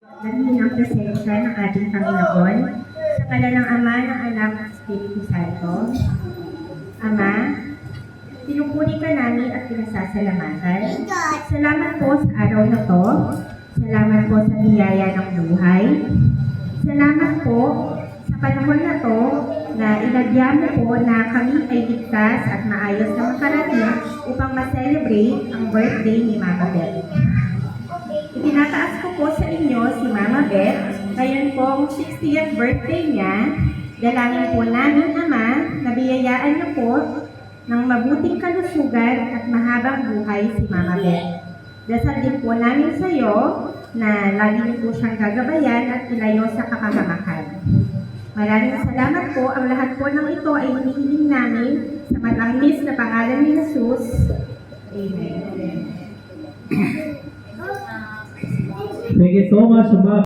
Naging ang presensya ng ating Panginoon sa ngala ng Ama, ng Anak, at Espiritu Santo. Ama, pinupuri ka namin at pinasasalamatan. Salamat po sa araw na to. Salamat po sa biyaya ng buhay. Salamat po sa panahon na to na inadya mo po na kami ay ligtas at maayos na makarating upang ma-celebrate ang birthday ni Mama Beth. Itinataas ko po sa inyo si Mama Beth, ngayon po ang 60th birthday niya. Dalangin po namin, Ama, na biyayaan niyo po ng mabuting kalusugan at mahabang buhay si Mama Beth. Dasal din po namin sa iyo na lagi niyo po siyang gagabayan at ilayo sa kapahamakan. Maraming salamat po. Ang lahat po ng ito ay hinihiling namin sa matamis na pangalan ni Jesus. Amen. Thank you so much, Ma'am.